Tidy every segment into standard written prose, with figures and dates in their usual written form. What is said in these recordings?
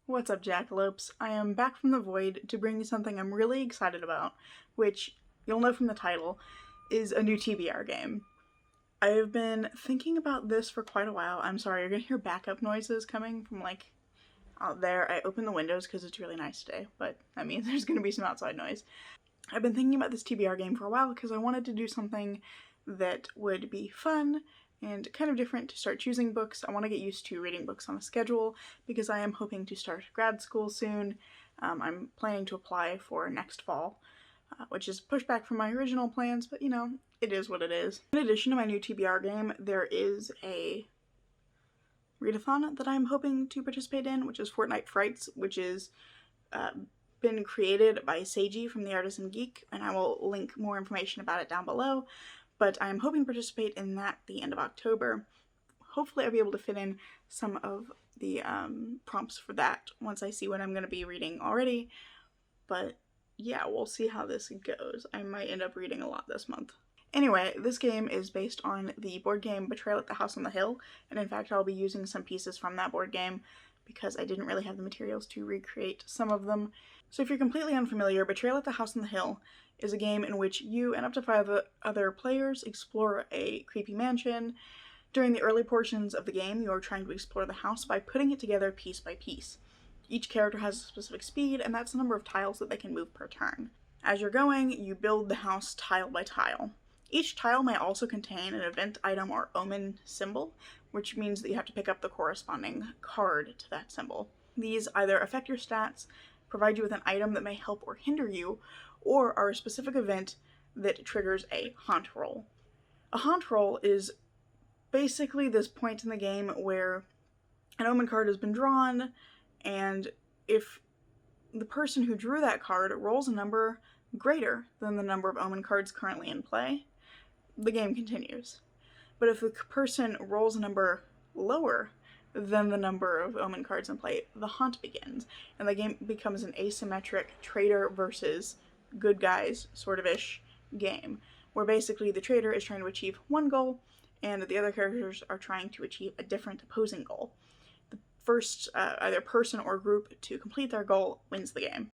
What's up, Jackalopes? I am back from the void to bring you something I'm really excited about, which, you'll know from the title, is a new TBR game. I have been thinking about this for quite a while. I'm sorry, you're gonna hear backup noises coming from, out there. I opened the windows because it's really nice today, but that means there's gonna be some outside noise. I've been thinking about this TBR game for a while because I wanted to do something that would be fun and kind of different to start choosing books. I want to get used to reading books on a schedule because I am hoping to start grad school soon. I'm planning to apply for next fall, which is pushed back from my original plans, but you know, it is what it is. In addition to my new TBR game, there is a readathon that I'm hoping to participate in, which is Fortnight Frights, which is been created by Seiji from The Artisan Geek, and I will link more information about it down below. But I'm hoping to participate in that at the end of October. Hopefully I'll be able to fit in some of the prompts for that once I see what I'm going to be reading already. But yeah, we'll see how this goes. I might end up reading a lot this month. Anyway, this game is based on the board game Betrayal at the House on the Hill, and in fact I'll be using some pieces from that board game because I didn't really have the materials to recreate some of them. So if you're completely unfamiliar, Betrayal at the House on the Hill is a game in which you and up to 5 other players explore a creepy mansion. During the early portions of the game, you are trying to explore the house by putting it together piece by piece. Each character has a specific speed, and that's the number of tiles that they can move per turn. As you're going, you build the house tile by tile. Each tile may also contain an event item or omen symbol, which means that you have to pick up the corresponding card to that symbol. These either affect your stats, provide you with an item that may help or hinder you, or are a specific event that triggers a haunt roll. A haunt roll is basically this point in the game where an omen card has been drawn, and if the person who drew that card rolls a number greater than the number of omen cards currently in play, the game continues. But if the person rolls a number lower than the number of omen cards in play, the haunt begins, and the game becomes an asymmetric traitor versus good guys sort of ish game, where basically the traitor is trying to achieve one goal and the other characters are trying to achieve a different opposing goal. The first either person or group to complete their goal wins the game.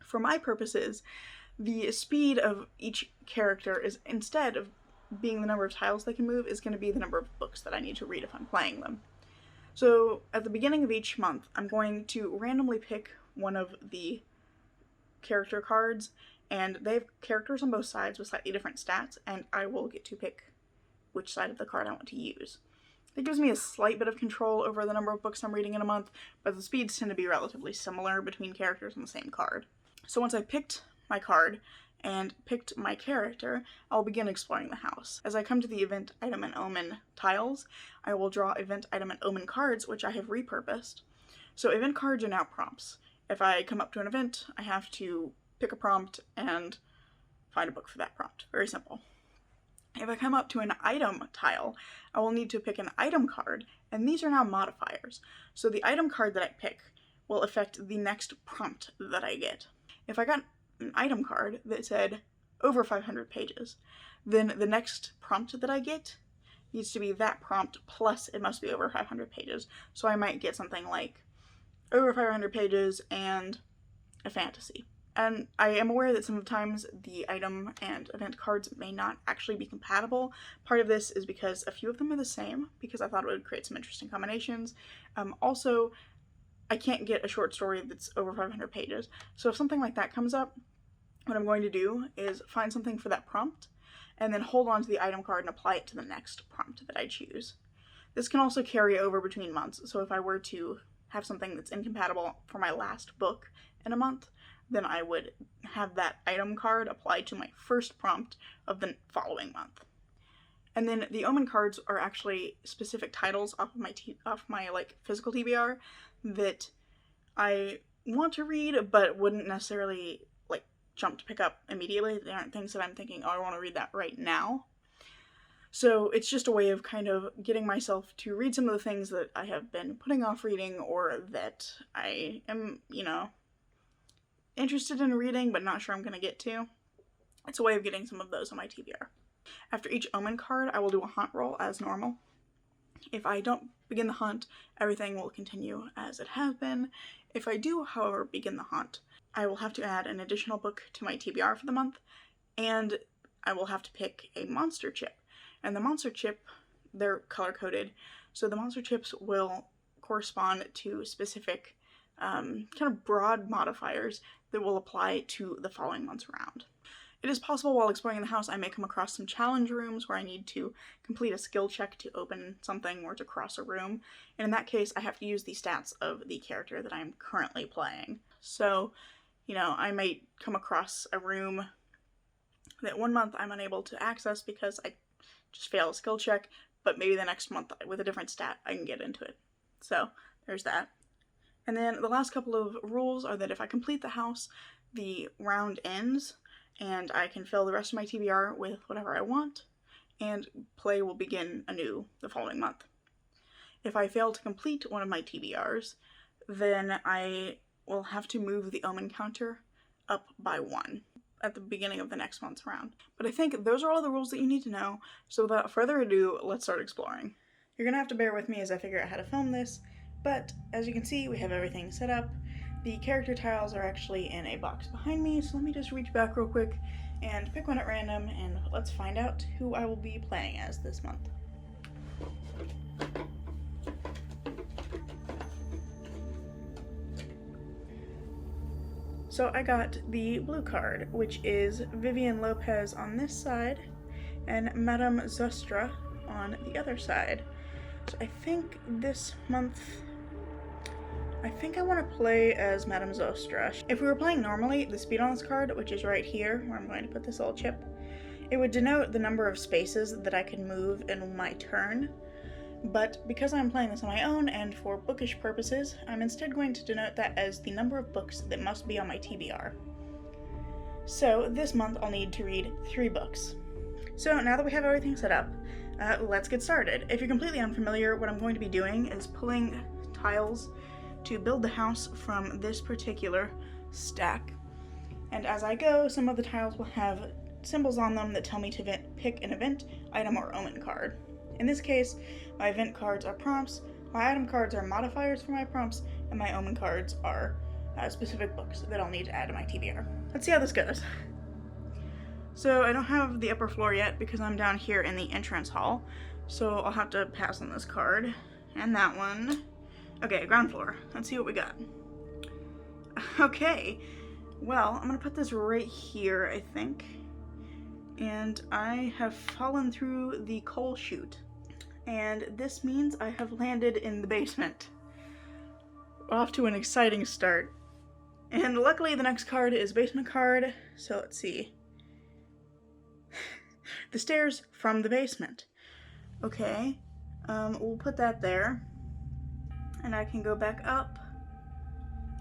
For my purposes, the speed of each character is, instead of being the number of tiles they can move, is going to be the number of books that I need to read if I'm playing them. So at the beginning of each month, I'm going to randomly pick one of the character cards, and they have characters on both sides with slightly different stats, and I will get to pick which side of the card I want to use. It gives me a slight bit of control over the number of books I'm reading in a month, but the speeds tend to be relatively similar between characters on the same card. So once I picked my card and picked my character, I'll begin exploring the house. As I come to the event item and omen tiles, I will draw event item and omen cards, which I have repurposed. So event cards are now prompts. If I come up to an event, I have to pick a prompt and find a book for that prompt. Very simple. If I come up to an item tile, I will need to pick an item card, and these are now modifiers. So the item card that I pick will affect the next prompt that I get. If I got an item card that said over 500 pages, then the next prompt that I get needs to be that prompt plus it must be over 500 pages. So I might get something like over 500 pages and a fantasy. And I am aware that sometimes the item and event cards may not actually be compatible. Part of this is because a few of them are the same, because I thought it would create some interesting combinations. Also, I can't get a short story that's over 500 pages. So if something like that comes up, what I'm going to do is find something for that prompt, and then hold on to the item card and apply it to the next prompt that I choose. This can also carry over between months, so if I were to have something that's incompatible for my last book in a month, then I would have that item card applied to my first prompt of the following month. And then the omen cards are actually specific titles off my physical TBR that I want to read but wouldn't necessarily jump to pick up immediately. They aren't things that I'm thinking, oh, I want to read that right now. So it's just a way of kind of getting myself to read some of the things that I have been putting off reading, or that I am, interested in reading but not sure I'm going to get to. It's a way of getting some of those on my TBR. After each omen card, I will do a haunt roll as normal. If I don't begin the hunt, everything will continue as it has been. If I do, however, begin the hunt, I will have to add an additional book to my TBR for the month, and I will have to pick a monster chip. And the monster chip, they're color-coded, so the monster chips will correspond to specific kind of broad modifiers that will apply to the following month's round. It is possible while exploring the house I may come across some challenge rooms where I need to complete a skill check to open something or to cross a room, and in that case I have to use the stats of the character that I'm currently playing. So, I might come across a room that one month I'm unable to access because I just failed a skill check, but maybe the next month with a different stat I can get into it. So, there's that. And then the last couple of rules are that if I complete the house, the round ends, and I can fill the rest of my TBR with whatever I want, and play will begin anew the following month. If I fail to complete one of my TBRs, then I will have to move the omen counter up by 1 at the beginning of the next month's round. But I think those are all the rules that you need to know, so without further ado, let's start exploring. You're gonna have to bear with me as I figure out how to film this, but as you can see, we have everything set up. The character tiles are actually in a box behind me, so let me just reach back real quick and pick one at random, and let's find out who I will be playing as this month. So I got the blue card, which is Vivian Lopez on this side, and Madame Zustra on the other side. So I think this month I want to play as Madame Zustra. If we were playing normally, the speed on this card, which is right here, where I'm going to put this little chip, it would denote the number of spaces that I can move in my turn. But because I'm playing this on my own, and for bookish purposes, I'm instead going to denote that as the number of books that must be on my TBR. So this month I'll need to read 3 books. So now that we have everything set up, let's get started. If you're completely unfamiliar, what I'm going to be doing is pulling tiles to build the house from this particular stack. And as I go, some of the tiles will have symbols on them that tell me to pick an event, item, or omen card. In this case, my event cards are prompts, my item cards are modifiers for my prompts, and my omen cards are specific books that I'll need to add to my TBR. Let's see how this goes. So I don't have the upper floor yet because I'm down here in the entrance hall, so I'll have to pass on this card, and that one. Okay, ground floor. Let's see what we got. Okay, well, I'm gonna put this right here, I think. And I have fallen through the coal chute. And this means I have landed in the basement. Off to an exciting start. And luckily the next card is basement card, so let's see. The stairs from the basement. Okay, we'll put that there. And I can go back up,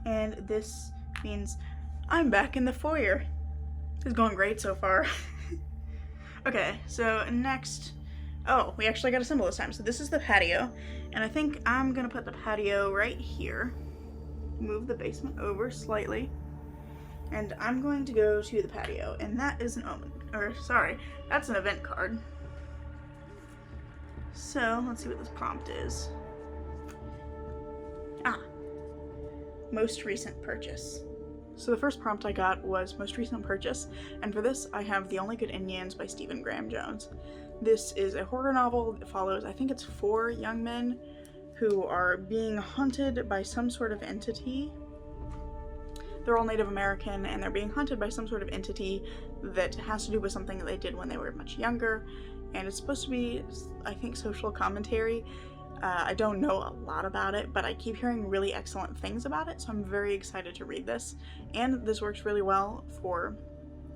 and this means I'm back in the foyer. It's going great so far. Okay, so next, we actually got a symbol this time. So this is the patio, and I think I'm gonna put the patio right here, move the basement over slightly, and I'm going to go to the patio, and that is that's an event card. So let's see what this prompt is. Most recent purchase. So the first prompt I got was most recent purchase, and for this I have The Only Good Indians by Stephen Graham Jones. This is a horror novel that follows, I think it's 4 young men who are being haunted by some sort of entity. They're all Native American, and they're being haunted by some sort of entity that has to do with something that they did when they were much younger, and it's supposed to be, I think, social commentary. I don't know a lot about it, but I keep hearing really excellent things about it, so I'm very excited to read this. And this works really well for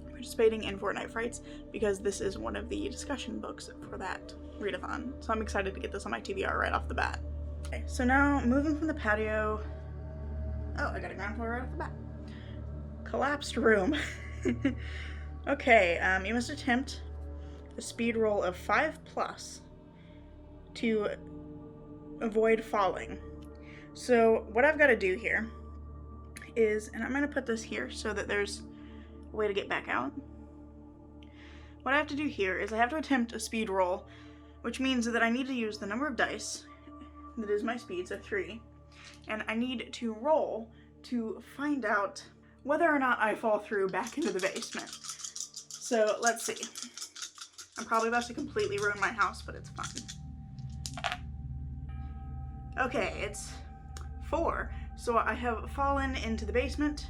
participating in Fortnight Frights, because this is one of the discussion books for that readathon. So I'm excited to get this on my TBR right off the bat. Okay, so now moving from the patio. Oh, I got a ground floor right off the bat. Collapsed room. Okay, you must attempt a speed roll of 5+ to avoid falling. So what I've got to do here is, and I'm going to put this here so that there's a way to get back out. What I have to do here is I have to attempt a speed roll which means that I need to use the number of dice that is my speed, so 3, and I need to roll to find out whether or not I fall through back into the basement. So let's see. I'm probably about to completely ruin my house, but it's fun. Okay, it's 4. So I have fallen into the basement,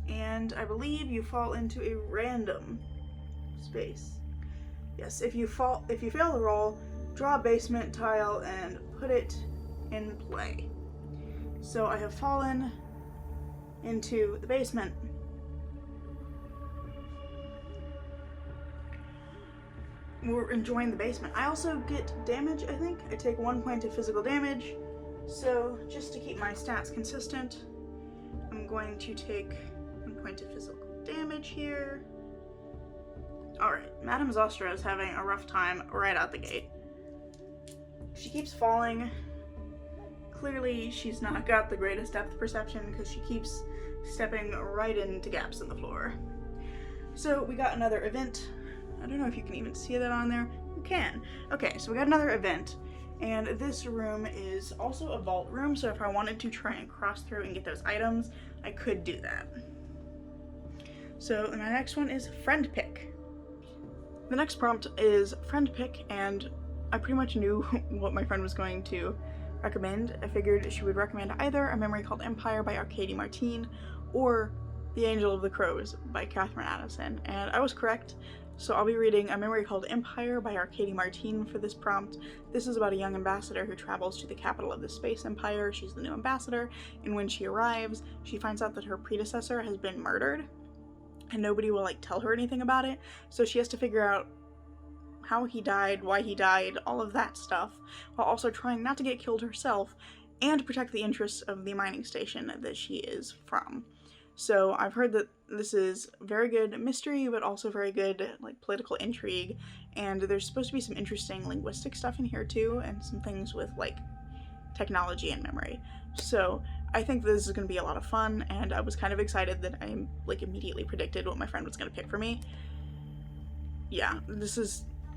and I believe you fall into a random space. Yes, if you fail the roll, draw a basement tile and put it in play. So I have fallen into the basement. We're enjoying the basement. I also get damage, I think. I take 1 point of physical damage. So just to keep my stats consistent, I'm going to take 1 point of physical damage here. Alright, Madame Zostra is having a rough time right out the gate. She keeps falling. Clearly, she's not got the greatest depth perception because she keeps stepping right into gaps in the floor. So we got another event. I don't know if you can even see that on there. You can. Okay, so we got another event, and this room is also a vault room, so if I wanted to try and cross through and get those items, I could do that. So my next one is friend pick. The next prompt is friend pick, and I pretty much knew what my friend was going to recommend. I figured she would recommend either A Memory Called Empire by Arcady Martine or The Angel of the Crows by Catherine Addison, and I was correct. So I'll be reading A Memory Called Empire by Arcady Martine for this prompt. This is about a young ambassador who travels to the capital of the space empire. She's the new ambassador, and when she arrives, she finds out that her predecessor has been murdered, and nobody will tell her anything about it. So she has to figure out how he died, why he died, all of that stuff, while also trying not to get killed herself and protect the interests of the mining station that she is from. So I've heard that this is very good mystery, but also very good political intrigue, and there's supposed to be some interesting linguistic stuff in here too, and some things with technology and memory. So I think this is going to be a lot of fun, and I was kind of excited that I immediately predicted what my friend was going to pick for me. Yeah,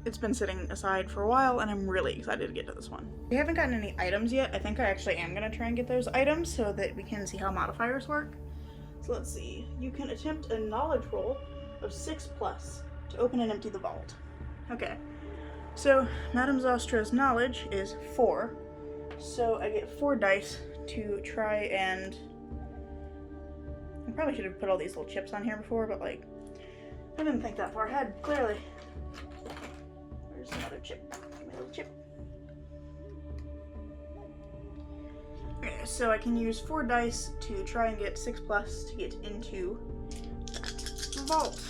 it's been sitting aside for a while, and I'm really excited to get to this one. We haven't gotten any items yet. I think I actually am going to try and get those items so that we can see how modifiers work. So let's see. You can attempt a knowledge roll of 6+ to open and empty the vault. Okay. So Madame Zostra's knowledge is 4. So I get 4 dice to try and... I probably should have put all these little chips on here before, but I didn't think that far ahead, clearly. Where's another chip? Give me a little chip. Okay, so I can use 4 dice to try and get 6+ to get into the vault.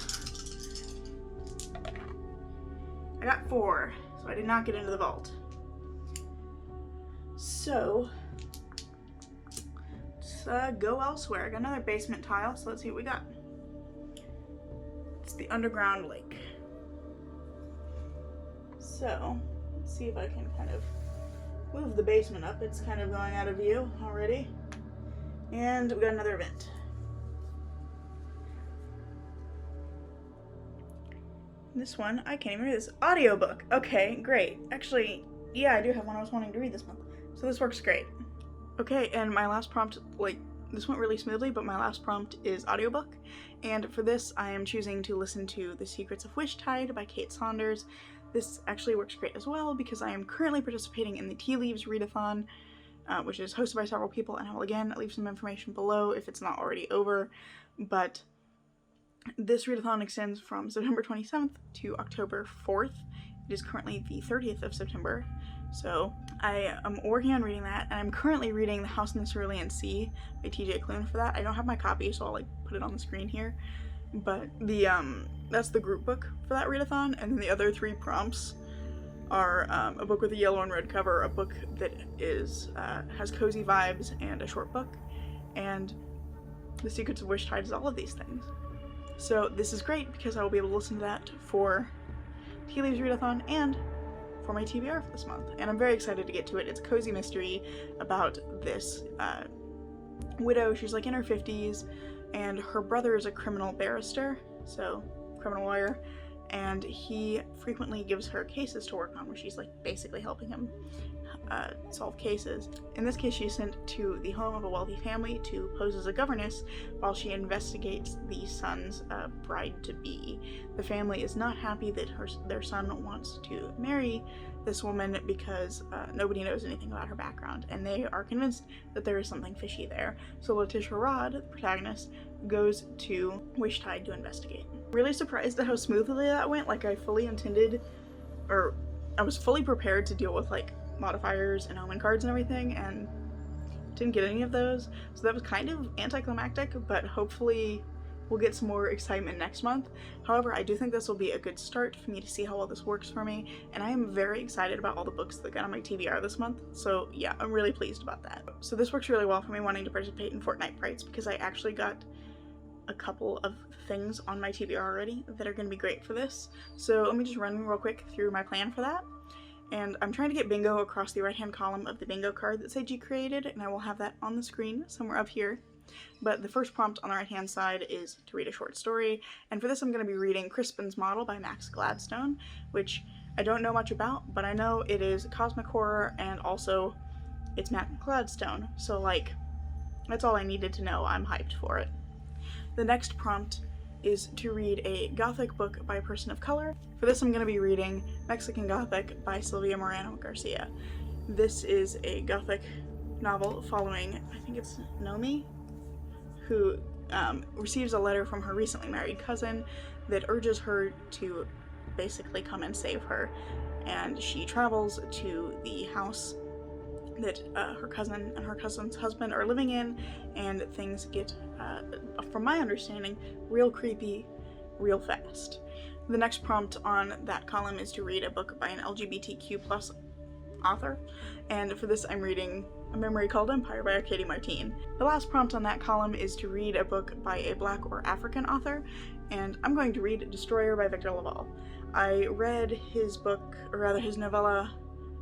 I got 4, so I did not get into the vault. So, let's go elsewhere. I got another basement tile, so let's see what we got. It's the underground lake. So, let's see if I can kind of move the basement up. It's kind of going out of view already. And we got another event. This one, I can't even read this. Audiobook. Okay, great. Actually, yeah, I do have one I was wanting to read this month. So this works great. Okay, and my last prompt, this went really smoothly, but my last prompt is audiobook. And for this, I am choosing to listen to The Secrets of Wishtide by Kate Saunders. This actually works great as well because I am currently participating in the Tea Leaves Readathon, which is hosted by several people, and I will again leave some information below if it's not already over. But this readathon extends from September 27th to October 4th. It is currently the 30th of September, so I am working on reading that, and I'm currently reading The House in the Cerulean Sea by T.J. Klune for that. I don't have my copy, so I'll put it on the screen here. But that's the group book for that readathon, and then the other 3 prompts are a book with a yellow and red cover, a book that has cozy vibes, and a short book, and The Secrets of Wishtide is all of these things. So this is great because I will be able to listen to that for Tea Leaves Readathon and for my TBR for this month, and I'm very excited to get to it. It's a cozy mystery about this widow. She's in her 50s, and her brother is a criminal barrister, so criminal lawyer, and he frequently gives her cases to work on where she's like basically helping him solve cases. In this case, she's sent to the home of a wealthy family to pose as a governess while she investigates the son's bride-to-be. The family is not happy that their son wants to marry this woman because nobody knows anything about her background, and they are convinced that there is something fishy there. So Letitia Rod, the protagonist, goes to Wishtide to investigate. Really surprised at how smoothly that went. Like, I fully intended, or I was fully prepared to deal with like modifiers and omen cards and everything, and didn't get any of those, so that was kind of anticlimactic, but hopefully we'll get some more excitement next month. However, I do think this will be a good start for me to see how well this works for me, and I am very excited about all the books that got on my TBR this month, so yeah, I'm really pleased about that. So this works really well for me wanting to participate in Fortnight Frights, because I actually got a couple of things on my TBR already that are going to be great for this. So let me just run real quick through my plan for that. And I'm trying to get bingo across the right-hand column of the bingo card that Seiji created, and I will have that on the screen somewhere up here. But the first prompt on the right-hand side is to read a short story, and for this I'm going to be reading Crispin's Model by Max Gladstone, which I don't know much about, but I know it is cosmic horror, and also it's Max Gladstone, so like, that's all I needed to know. I'm hyped for it. The next prompt is to read a Gothic book by a person of color. For this I'm going to be reading Mexican Gothic by Sylvia Moreno Garcia. This is a Gothic novel following, I think it's Nomi, who receives a letter from her recently married cousin that urges her to basically come and save her, and she travels to the house that her cousin and her cousin's husband are living in, and things get, from my understanding, real creepy real fast. The next prompt on that column is to read a book by an LGBTQ+ author, and for this I'm reading A Memory Called Empire by Katie Martine. The last prompt on that column is to read a book by a Black or African author, and I'm going to read Destroyer by Victor Laval. I read his book, or rather his novella,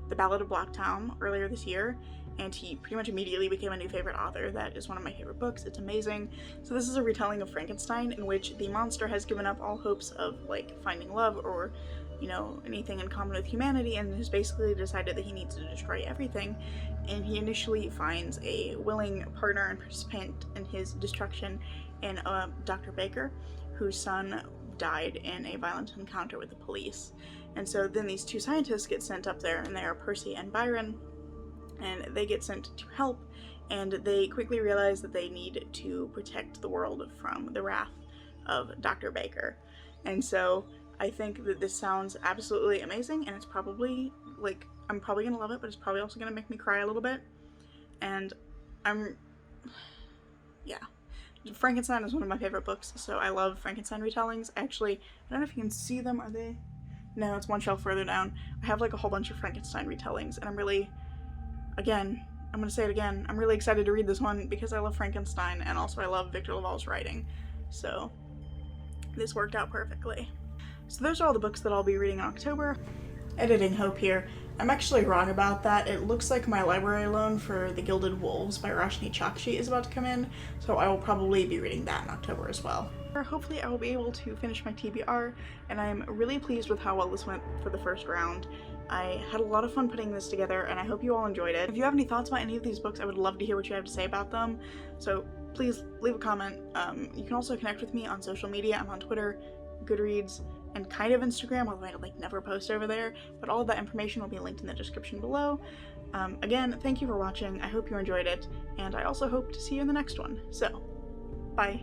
The Ballad of Blacktown, earlier this year, and he pretty much immediately became a new favorite author. That is one of my favorite books. It's amazing. So this is a retelling of Frankenstein in which the monster has given up all hopes of like finding love or, you know, anything in common with humanity, and has basically decided that he needs to destroy everything. And he initially finds a willing partner and participant in his destruction in Dr. Baker, whose son died in a violent encounter with the police. And so then these two scientists get sent up there, and they are Percy and Byron, and they get sent to help, and they quickly realize that they need to protect the world from the wrath of Dr. Baker. And so I think that this sounds absolutely amazing, and it's probably, like, I'm probably gonna love it, but it's probably also gonna make me cry a little bit. And yeah. Frankenstein is one of my favorite books, so I love Frankenstein retellings. Actually, I don't know if you can see them, are they? No, it's one shelf further down. I have like a whole bunch of Frankenstein retellings, and I'm really, again, I'm gonna say it again, I'm really excited to read this one because I love Frankenstein, and also I love Victor Laval's writing, so this worked out perfectly. So those are all the books that I'll be reading in October. Editing Hope here. I'm actually wrong about that. It looks like my library loan for The Gilded Wolves by Roshni Chakshi is about to come in, so I will probably be reading that in October as well. Hopefully I will be able to finish my TBR, and I'm really pleased with how well this went for the first round. I had a lot of fun putting this together, and I hope you all enjoyed it. If you have any thoughts about any of these books, I would love to hear what you have to say about them, so please leave a comment. You can also connect with me on social media. I'm on Twitter, Goodreads, and kind of Instagram, although I like never post over there, but all of that information will be linked in the description below. Again, thank you for watching. I hope you enjoyed it, and I also hope to see you in the next one. So, bye.